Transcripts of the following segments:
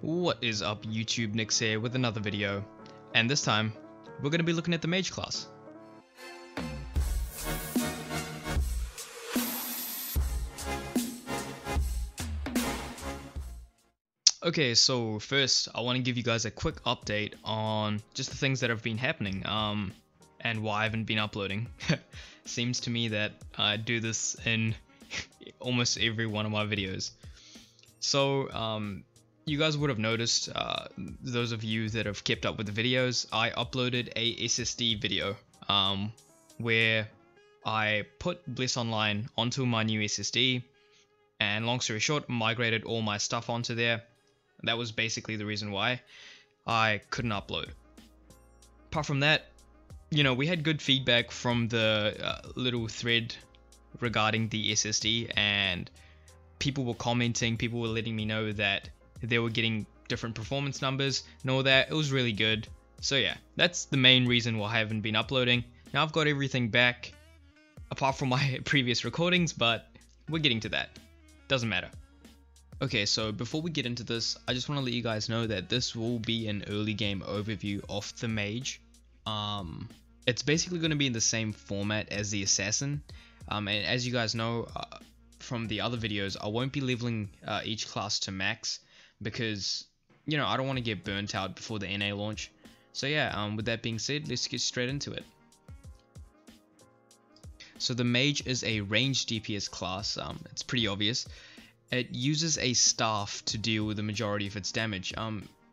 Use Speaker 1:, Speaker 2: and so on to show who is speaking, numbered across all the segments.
Speaker 1: What is up YouTube, Nyks here with another video, and this time we're going to be looking at the Mage class. Okay, so first I want to give you guys a quick update on just the things that have been happening and why I haven't been uploading. Seems to me that I do this in almost every one of my videos. So you guys would have noticed, those of you that have kept up with the videos, I uploaded a SSD video where I put Bliss Online onto my new SSD, and long story short, migrated all my stuff onto there. That was basically the reason why I couldn't upload. Apart from that, you know, we had good feedback from the little thread regarding the SSD, and people were commenting, people were letting me know that they were getting different performance numbers and all that. It was really good. So yeah, that's the main reason why I haven't been uploading. Now I've got everything back apart from my previous recordings, but we're getting to that. Doesn't matter. Okay, so before we get into this, I just want to let you guys know that this will be an early game overview of the Mage. It's basically going to be in the same format as the Assassin, and as you guys know from the other videos, I won't be leveling each class to max because, you know, I don't want to get burnt out before the NA launch. So yeah, with that being said, let's get straight into it. So the Mage is a ranged DPS class. It's pretty obvious. It uses a staff to deal with the majority of its damage.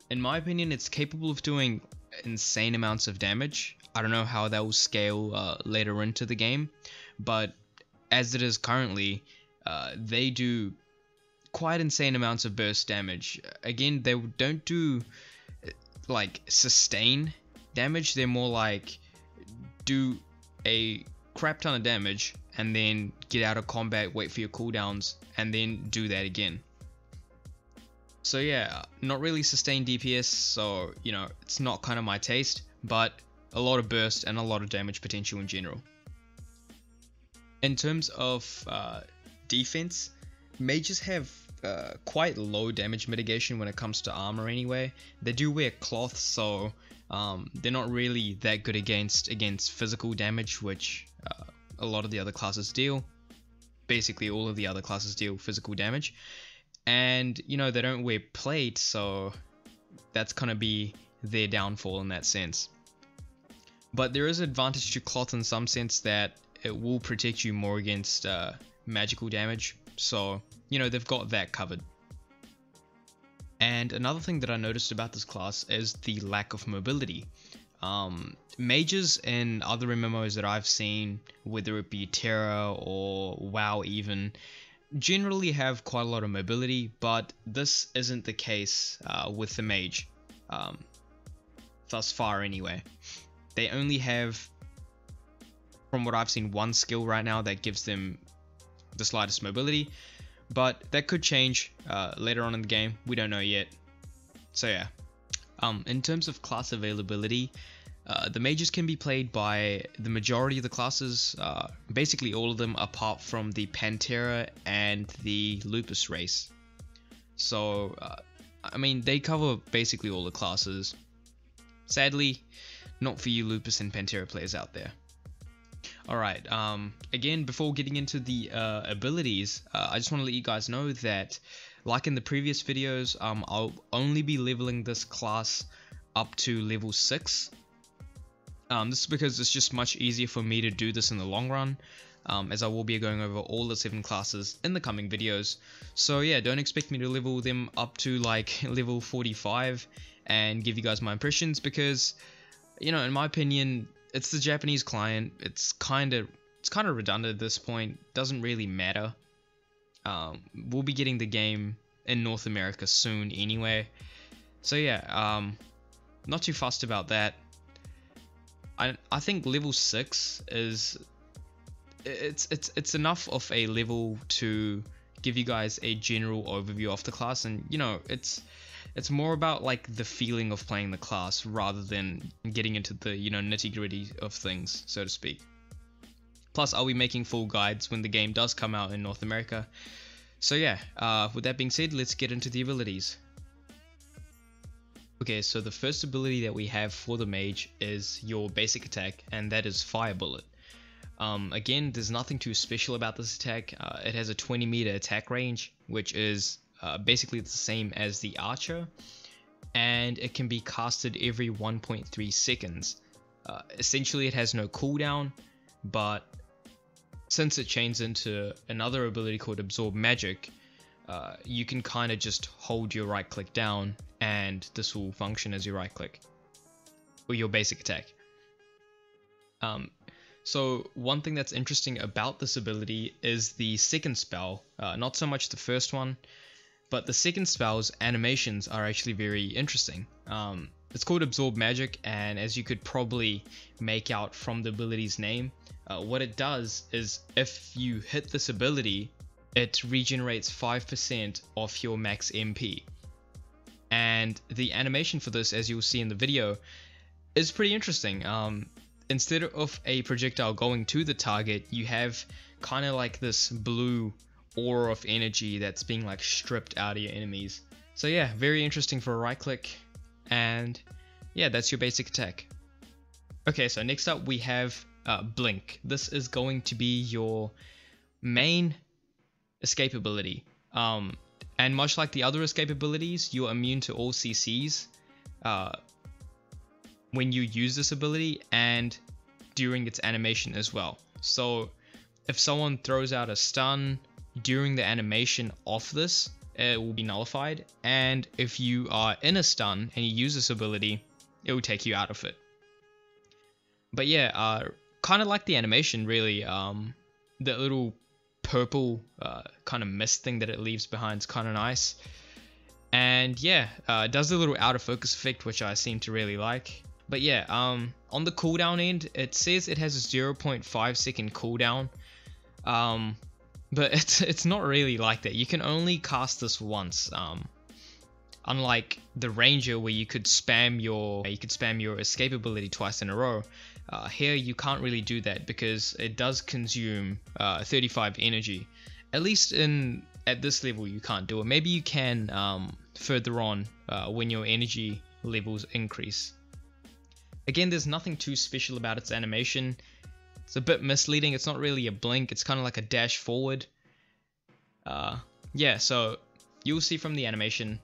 Speaker 1: In my opinion, it's capable of doing insane amounts of damage. I don't know how that will scale later into the game, but as it is currently, they do quite insane amounts of burst damage. Again, they don't do like sustain damage. They're more like do a crap ton of damage and then get out of combat, wait for your cooldowns, and then do that again. So yeah, not really sustained DPS, so you know, it's not kind of my taste, but a lot of burst and a lot of damage potential in general. In terms of defense, mages have quite low damage mitigation when it comes to armor anyway. They do wear cloth, so they're not really that good against physical damage, which a lot of the other classes deal. Basically all of the other classes deal physical damage, and you know, they don't wear plate, so that's gonna be their downfall in that sense. But there is advantage to cloth in some sense that it will protect you more against magical damage, so you know, they've got that covered. And another thing that I noticed about this class is the lack of mobility. Mages in other MMOs that I've seen, whether it be Terra or WoW even, generally have quite a lot of mobility, but this isn't the case with the Mage, thus far anyway. They only have, from what I've seen, one skill right now that gives them the slightest mobility, but that could change later on in the game. We don't know yet. So yeah, in terms of class availability, the mages can be played by the majority of the classes, basically all of them apart from the Pantera and the Lupus race. So I mean, they cover basically all the classes. Sadly, not for you Lupus and Pantera players out there. Alright, again, before getting into the abilities, I just want to let you guys know that, like in the previous videos, I'll only be leveling this class up to level 6. This is because it's just much easier for me to do this in the long run, as I will be going over all the 7 classes in the coming videos. So yeah, don't expect me to level them up to like level 45 and give you guys my impressions, because, you know, in my opinion, it's the Japanese client. It's kind of redundant at this point. Doesn't really matter. We'll be getting the game in North America soon anyway. So yeah, not too fussed about that. I think level 6 is it's enough of a level to give you guys a general overview of the class, and you know, it's more about like the feeling of playing the class rather than getting into the, you know, nitty-gritty of things, so to speak. Plus, I'll be making full guides when the game does come out in North America. So yeah, with that being said, let's get into the abilities. Okay, so the first ability that we have for the mage is your basic attack, and that is Fire Bullet. Again, there's nothing too special about this attack. It has a 20-meter attack range, which is basically the same as the archer, and it can be casted every 1.3 seconds. Essentially, it has no cooldown, but since it chains into another ability called Absorb Magic, you can kind of just hold your right click down and this will function as your right click or your basic attack. So one thing that's interesting about this ability is the second spell, not so much the first one, but the second spell's animations are actually very interesting. It's called Absorb Magic, and as you could probably make out from the ability's name, what it does is if you hit this ability, it regenerates 5% of your max MP. And the animation for this, as you'll see in the video, is pretty interesting. Instead of a projectile going to the target, you have kind of like this blue aura of energy that's being like stripped out of your enemies. So yeah, very interesting for a right click, and yeah, that's your basic attack. Okay, so next up we have Blink. This is going to be your main escape ability. And much like the other escape abilities, you're immune to all CCs when you use this ability and during its animation as well. So if someone throws out a stun during the animation of this, it will be nullified, and if you are in a stun and you use this ability, it will take you out of it. But yeah, kind of like the animation really, the little purple kind of mist thing that it leaves behind is kind of nice. And yeah, it does a little out of focus effect, which I seem to really like. But yeah, on the cooldown end, it says it has a 0.5 second cooldown, but it's not really like that. You can only cast this once, unlike the Ranger where you could spam your escape ability twice in a row. Here you can't really do that because it does consume 35 energy. At least at this level you can't do it. Maybe you can further on when your energy levels increase. Again, there's nothing too special about its animation. It's a bit misleading. It's not really a blink. It's kind of like a dash forward. Yeah, so you'll see from the animation,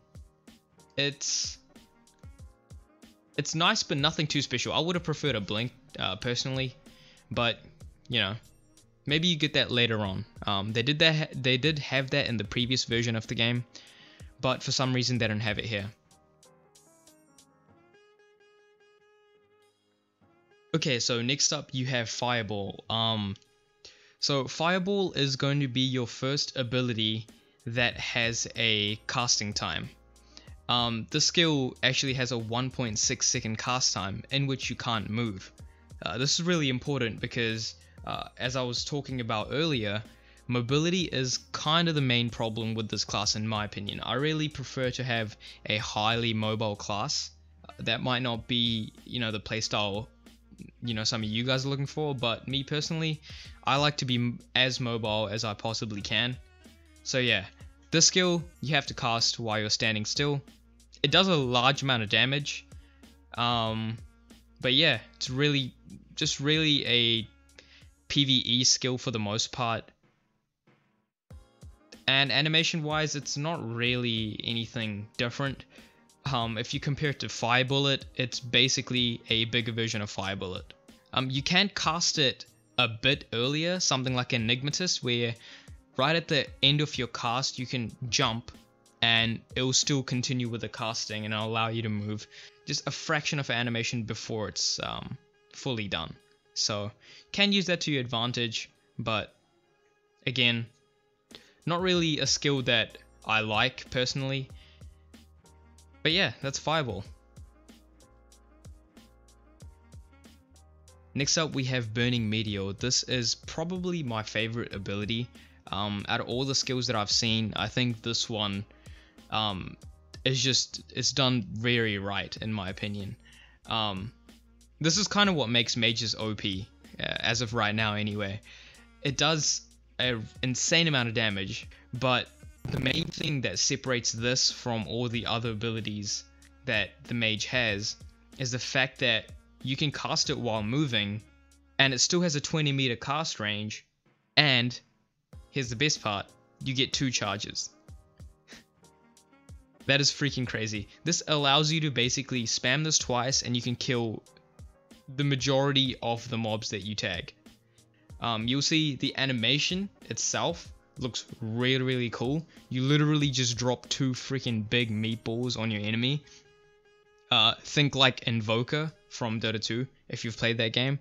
Speaker 1: it's nice, but nothing too special. I would have preferred a blink personally, but you know, maybe you get that later on. They did have that in the previous version of the game, but for some reason they don't have it here. Okay, so next up you have Fireball. So Fireball is going to be your first ability that has a casting time. This skill actually has a 1.6 second cast time in which you can't move. This is really important because, as I was talking about earlier, mobility is kind of the main problem with this class in my opinion. I really prefer to have a highly mobile class. That might not be, the playstyle some of you guys are looking for, but me personally, I like to be as mobile as I possibly can. So yeah, this skill you have to cast while you're standing still. It does a large amount of damage, but yeah, it's really a PvE skill for the most part. And animation wise, it's not really anything different. If you compare it to Fire Bullet, it's basically a bigger version of Fire Bullet. You can cast it a bit earlier, something like Enigmatist, where right at the end of your cast you can jump and it will still continue with the casting and it'll allow you to move just a fraction of animation before it's fully done. So can use that to your advantage, but again, not really a skill that I like personally. But yeah, that's Fireball. Next up we have Burning Meteor. This is probably my favorite ability. Out of all the skills that I've seen, I think this one it's done very right in my opinion. This is kind of what makes Mages OP, as of right now anyway. It does an insane amount of damage, but the main thing that separates this from all the other abilities that the mage has is the fact that you can cast it while moving, and it still has a 20-meter cast range, and here's the best part, you get 2 charges. That is freaking crazy. This allows you to basically spam this twice and you can kill the majority of the mobs that you tag. You'll see the animation itself looks really cool. You literally just drop 2 freaking big meatballs on your enemy. Think like Invoker from Dota 2 if you've played that game.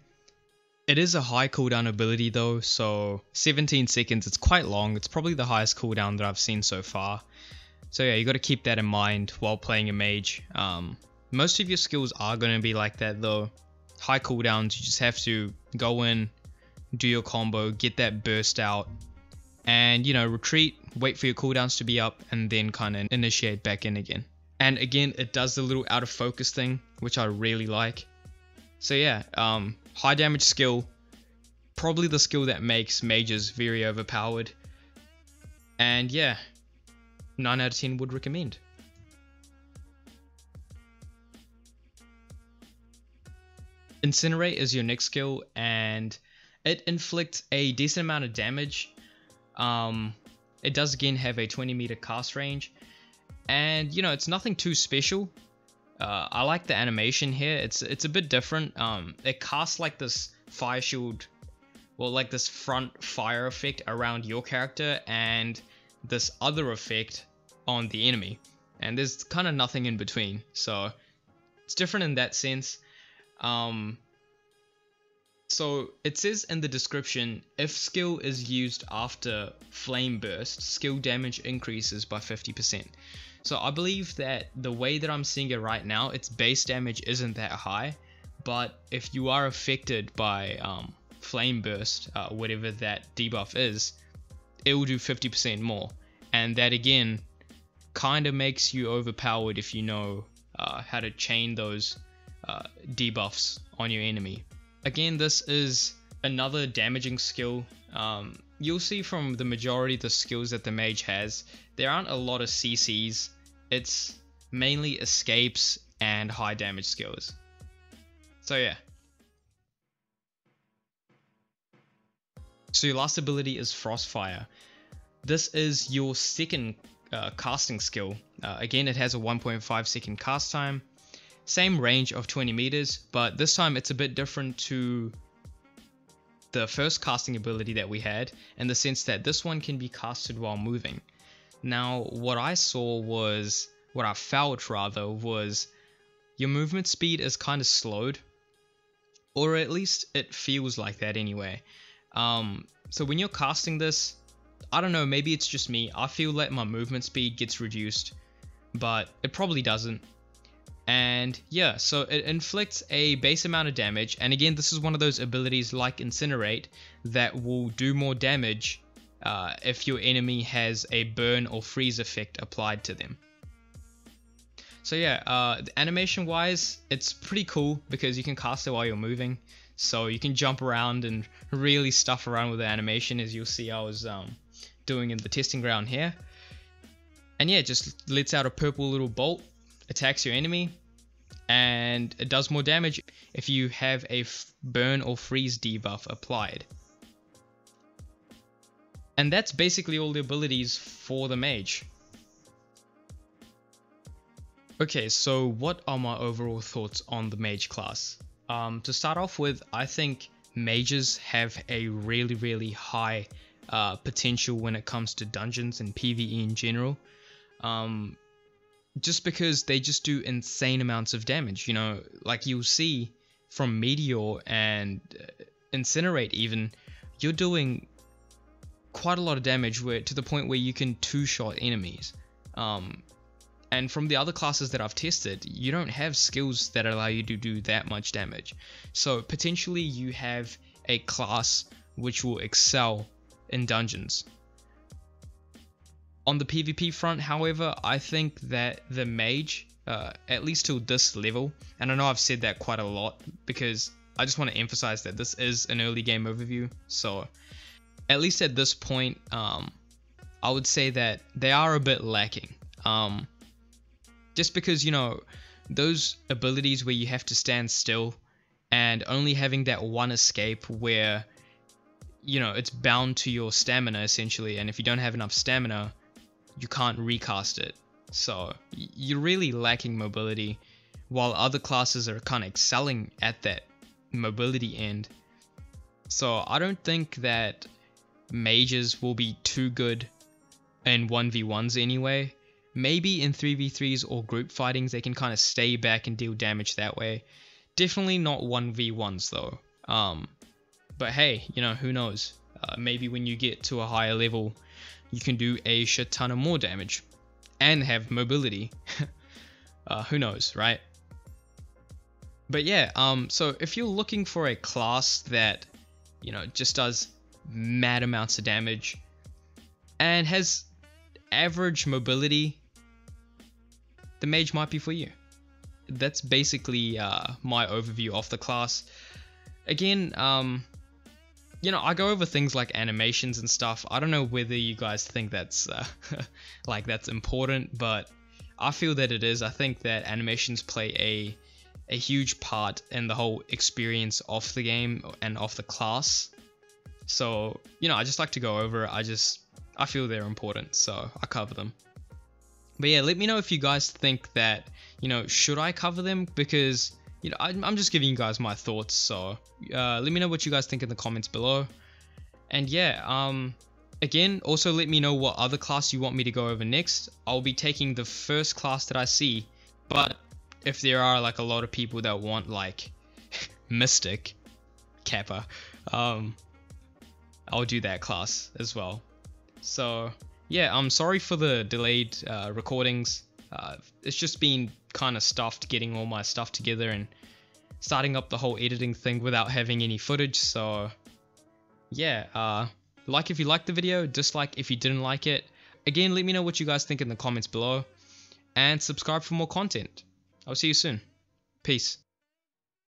Speaker 1: It is a high cooldown ability though, so 17 seconds, it's quite long. It's probably the highest cooldown that I've seen so far. So yeah, you got to keep that in mind while playing a mage. Most of your skills are going to be like that though. High cooldowns, you just have to go in, do your combo, get that burst out, and you know, retreat, wait for your cooldowns to be up, and then kind of initiate back in again. And again, it does the little out of focus thing, which I really like. So yeah, high damage skill, probably the skill that makes mages very overpowered. And yeah, 9 out of 10 would recommend. Incinerate is your Nyks skill, and it inflicts a decent amount of damage. It does again have a 20-meter cast range, and you know, it's nothing too special. I like the animation here. It's a bit different. It casts like this fire shield, well, like this front fire effect around your character, and this other effect on the enemy, and there's kind of nothing in between, so it's different in that sense. So it says in the description, if skill is used after flame burst, skill damage increases by 50%. So I believe that the way that I'm seeing it right now, its base damage isn't that high, but if you are affected by flame burst, whatever that debuff is, it will do 50% more, and that again kind of makes you overpowered if you know how to chain those debuffs on your enemy. Again, this is another damaging skill. You'll see from the majority of the skills that the mage has, there aren't a lot of CCs. It's mainly escapes and high damage skills. So yeah. So your last ability is Frostfire. This is your second casting skill. Again, it has a 1.5 second cast time, same range of 20 meters, but this time it's a bit different to the first casting ability that we had, in the sense that this one can be casted while moving. Now, what I felt was your movement speed is kind of slowed, or at least it feels like that anyway. So when you're casting this, I don't know, maybe it's just me, I feel like my movement speed gets reduced, but it probably doesn't. And yeah, so it inflicts a base amount of damage, and again, this is one of those abilities like Incinerate that will do more damage if your enemy has a burn or freeze effect applied to them. So yeah, animation wise, it's pretty cool because you can cast it while you're moving, so you can jump around and really stuff around with the animation, as you'll see I was doing in the testing ground here. And yeah, it just lets out a purple little bolt, attacks your enemy, and it does more damage if you have a burn or freeze debuff applied. And that's basically all the abilities for the mage. Okay, so what are my overall thoughts on the mage class? To start off with, I think mages have a really high potential when it comes to dungeons and PvE in general. Just because they just do insane amounts of damage, you know, like you'll see from METEOR and Incinerate even, you're doing quite a lot of damage to the point where you can two-shot enemies. And from the other classes that I've tested, you don't have skills that allow you to do that much damage. So potentially you have a class which will excel in dungeons. On the PvP front, however, I think that the mage, at least till this level, and I know I've said that quite a lot because I just want to emphasize that this is an early game overview, so at least at this point, I would say that they are a bit lacking. Just because, you know, those abilities where you have to stand still and only having that one escape where, you know, it's bound to your stamina essentially, and if you don't have enough stamina, you can't recast it. So you're really lacking mobility, while other classes are kind of excelling at that mobility end. So I don't think that mages will be too good in 1v1s anyway. Maybe in 3v3s or group fightings they can kind of stay back and deal damage that way. Definitely not 1v1s though. But hey, you know, who knows? Maybe when you get to a higher level, you can do a shit ton of more damage and have mobility. Who knows, right? But yeah, so if you're looking for a class that, you know, just does mad amounts of damage and has average mobility, the mage might be for you. That's basically my overview of the class. Again, you know, I go over things like animations and stuff. I don't know whether you guys think that's like that's important, but I feel that it is. I think that animations play a huge part in the whole experience of the game and of the class. So, you know, I just like to go over it. I feel they're important, so I cover them. But yeah, let me know if you guys think that, you know, should I cover them? Because, you know, I'm just giving you guys my thoughts. So let me know what you guys think in the comments below. And yeah, again, also let me know what other class you want me to go over next. I'll be taking the first class that I see, but if there are like a lot of people that want like Mystic, Kappa, I'll do that class as well. So yeah, I'm sorry for the delayed recordings. It's just been kind of stuffed getting all my stuff together and starting up the whole editing thing without having any footage. So yeah, like if you liked the video, dislike if you didn't like it. Again, let me know what you guys think in the comments below, and subscribe for more content. I'll see you soon. Peace.